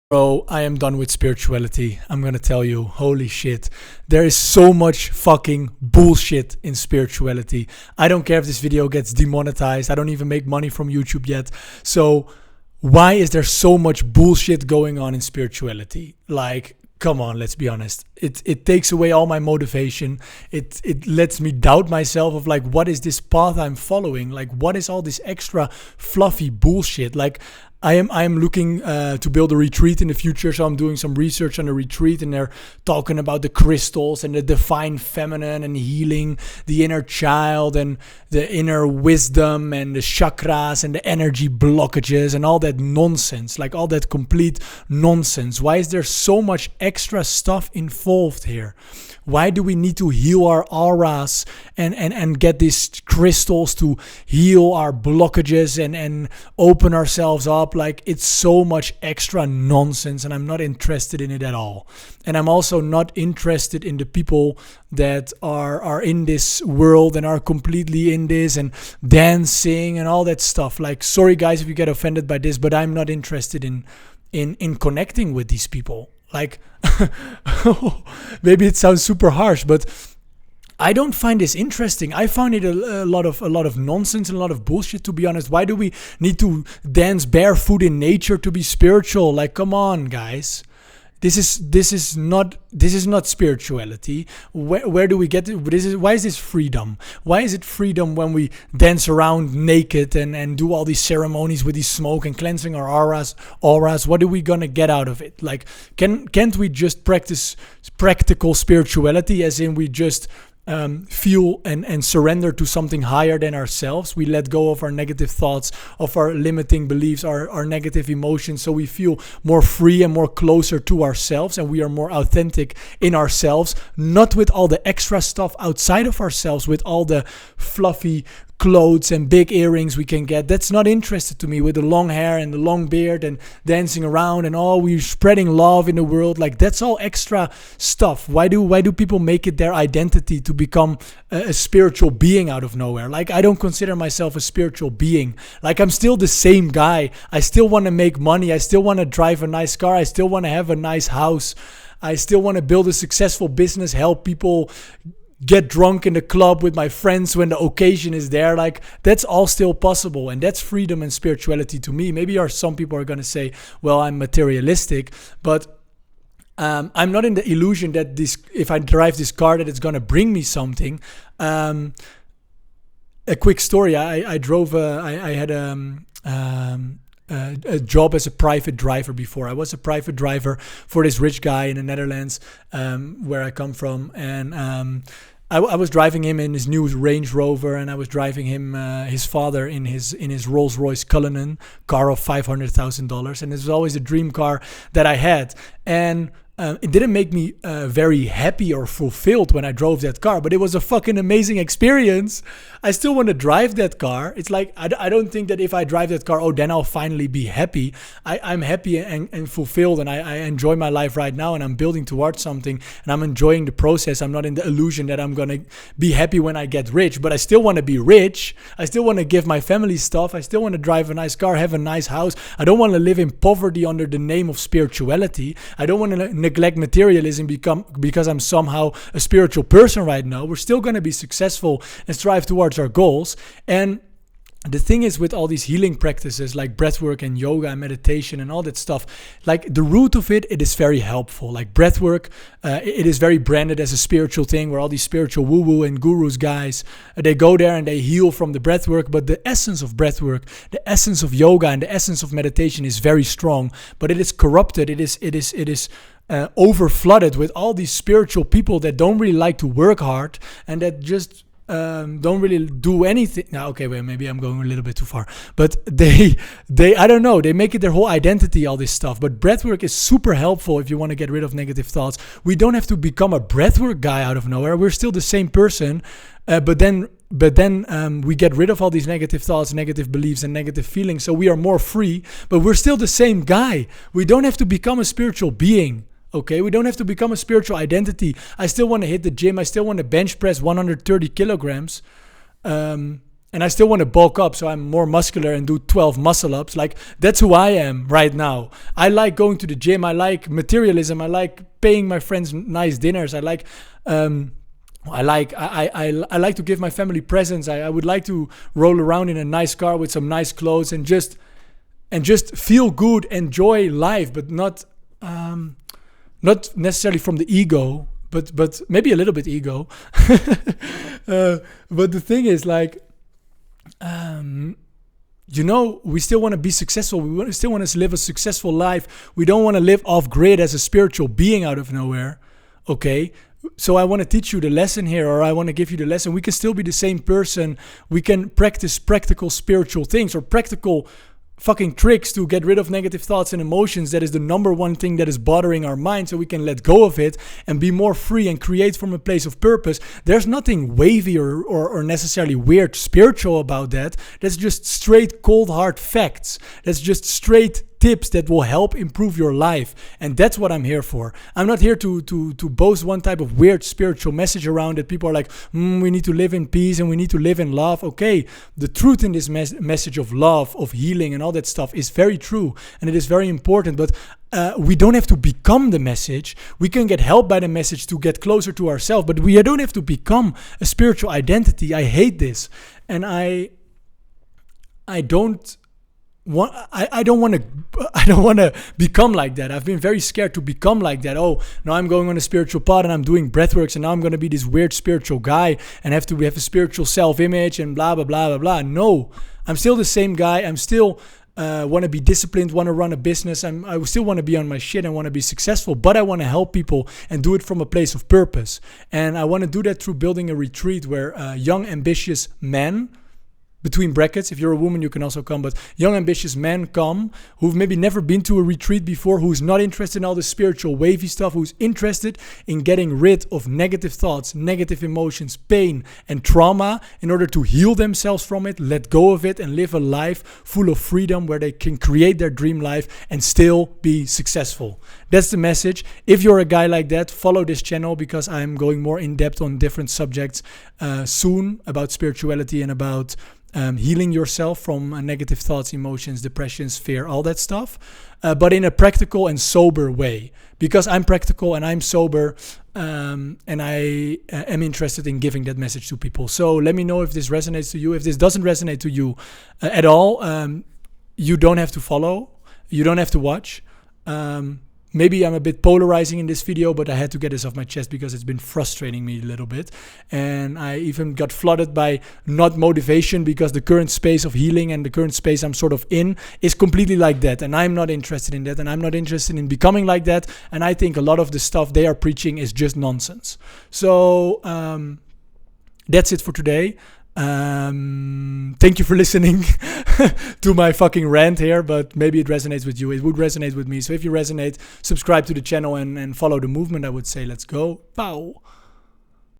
Bro, I am done with spirituality. I'm gonna tell you, holy shit. There is so much fucking bullshit in spirituality. I don't care if this video gets demonetized. I don't even make money from YouTube yet. So why is there so much bullshit going on in spirituality? Like, come on, let's be honest. It takes away all my motivation. It lets me doubt myself of like, what is this path I'm following? Like, what is all this extra fluffy bullshit? Like, I am looking to build a retreat in the future, so I'm doing some research on a retreat, and they're talking about the crystals and the divine feminine and healing the inner child and the inner wisdom and the chakras and the energy blockages and all that nonsense, like all that complete nonsense. Why is there so much extra stuff involved here? Why do we need to heal our auras and get these crystals to heal our blockages and open ourselves up? Like, it's so much extra nonsense, and I'm not interested in it at all. And I'm also not interested in the people that are in this world and are completely in this and dancing and all that stuff. Like, sorry guys if you get offended by this, but I'm not interested in connecting with these people. Like, maybe it sounds super harsh, but I don't find this interesting. I find it a lot of nonsense and a lot of bullshit, to be honest. Why do we need to dance barefoot in nature to be spiritual? Like, come on, guys. This is not spirituality. Where do we get it? Why is this freedom? Why is it freedom when we dance around naked and do all these ceremonies with this smoke and cleansing our auras? What are we gonna get out of it? Like, can't we just practice practical spirituality, as in we just feel and surrender to something higher than ourselves? We let go of our negative thoughts, of our limiting beliefs, our negative emotions, so we feel more free and more closer to ourselves, and we are more authentic in ourselves, not with all the extra stuff outside of ourselves, with all the fluffy clothes and big earrings we can get. That's not interested to me, with the long hair and the long beard and dancing around and we're spreading love in the world. Like, that's all extra stuff. Why do people make it their identity to become a spiritual being out of nowhere? Like, I don't consider myself a spiritual being. Like, I'm still the same guy. I still want to make money. I still want to drive a nice car. I still want to have a nice house. I still want to build a successful business, help people get drunk in the club with my friends when the occasion is there. Like, that's all still possible, and that's freedom and spirituality to me. Maybe some people are going to say, well, I'm materialistic, but I'm not in the illusion that if I drive this car, that it's going to bring me something. A quick story. I had a job as a private driver before. I was a private driver for this rich guy in the Netherlands, where I come from, and I was driving him in his new Range Rover, and I was driving him his father in his Rolls Royce Cullinan car of $500,000, and it was always a dream car that I had. And it didn't make me very happy or fulfilled when I drove that car, but it was a fucking amazing experience. I still want to drive that car. It's like, I don't think that if I drive that car, then I'll finally be happy. I'm happy and fulfilled, and I enjoy my life right now, and I'm building towards something, and I'm enjoying the process. I'm not in the illusion that I'm going to be happy when I get rich, but I still want to be rich. I still want to give my family stuff. I still want to drive a nice car, have a nice house. I don't want to live in poverty under the name of spirituality. I don't want to neglect materialism because I'm somehow a spiritual person right now. We're still going to be successful and strive towards our goals. And the thing is, with all these healing practices like breathwork and yoga and meditation and all that stuff, like, the root of it is very helpful. Like, breathwork, it is very branded as a spiritual thing, where all these spiritual woo-woo and gurus guys, they go there and they heal from the breathwork. But the essence of breathwork, the essence of yoga, and the essence of meditation is very strong. But it is corrupted. It is over flooded with all these spiritual people that don't really like to work hard, and that just don't really do anything. Now, okay, wait, maybe I'm going a little bit too far, but they I don't know, they make it their whole identity, all this stuff. But breathwork is super helpful if you want to get rid of negative thoughts. We don't have to become a breathwork guy out of nowhere. We're still the same person, but then we get rid of all these negative thoughts, negative beliefs, and negative feelings, so we are more free, but we're still the same guy. We don't have to become a spiritual being. Okay, we don't have to become a spiritual identity. I still want to hit the gym. I still want to bench press 130 kilograms. and I still want to bulk up, so I'm more muscular and do 12 muscle ups. Like, that's who I am right now. I like going to the gym. I like materialism. I like paying my friends nice dinners. I like I like to give my family presents. I would like to roll around in a nice car with some nice clothes and just feel good, enjoy life, but not necessarily from the ego, but maybe a little bit ego. But the thing is, like, we still want to be successful. We still want to live a successful life. We don't want to live off grid as a spiritual being out of nowhere. Okay. So I want to teach you the lesson here, or I want to give you the lesson. We can still be the same person. We can practice practical spiritual things, or practical fucking tricks to get rid of negative thoughts and emotions. That is the number one thing that is bothering our mind, so we can let go of it and be more free and create from a place of purpose. There's nothing wavy or necessarily weird spiritual about that. That's just straight cold hard facts. That's just straight tips that will help improve your life. And that's what I'm here for. I'm not here to boast one type of weird spiritual message around that people are like, we need to live in peace and we need to live in love. Okay, the truth in this message of love, of healing and all that stuff is very true, and it is very important. But we don't have to become the message. We can get help by the message to get closer to ourselves, but we don't have to become a spiritual identity. I hate this. And I don't want to become like that. I've been very scared to become like that. Oh, now I'm going on a spiritual path and I'm doing breathworks, and now I'm going to be this weird spiritual guy and have a spiritual self-image and blah, blah, blah, blah, blah. No, I'm still the same guy. I'm still want to be disciplined, want to run a business. I still want to be on my shit and want to be successful, but I want to help people and do it from a place of purpose. And I want to do that through building a retreat where young, ambitious men, between brackets, if you're a woman, you can also come, but young, ambitious men come who've maybe never been to a retreat before, who's not interested in all the spiritual wavy stuff, who's interested in getting rid of negative thoughts, negative emotions, pain, and trauma in order to heal themselves from it, let go of it, and live a life full of freedom where they can create their dream life and still be successful. That's the message. If you're a guy like that, follow this channel, because I'm going more in depth on different subjects soon about spirituality and about healing yourself from negative thoughts, emotions, depressions, fear, all that stuff, but in a practical and sober way, because I'm practical and I'm sober, and I am interested in giving that message to people. So let me know if this resonates to you. If this doesn't resonate to you at all, you don't have to follow, you don't have to watch. Maybe I'm a bit polarizing in this video, but I had to get this off my chest because it's been frustrating me a little bit. And I even got flooded by not motivation, because the current space of healing and the current space I'm sort of in is completely like that. And I'm not interested in that. And I'm not interested in becoming like that. And I think a lot of the stuff they are preaching is just nonsense. So that's it for today. Thank you for listening to my fucking rant here, but maybe it resonates with you. It would resonate with me. So if you resonate, subscribe to the channel and follow the movement, I would say. Let's go. Pow.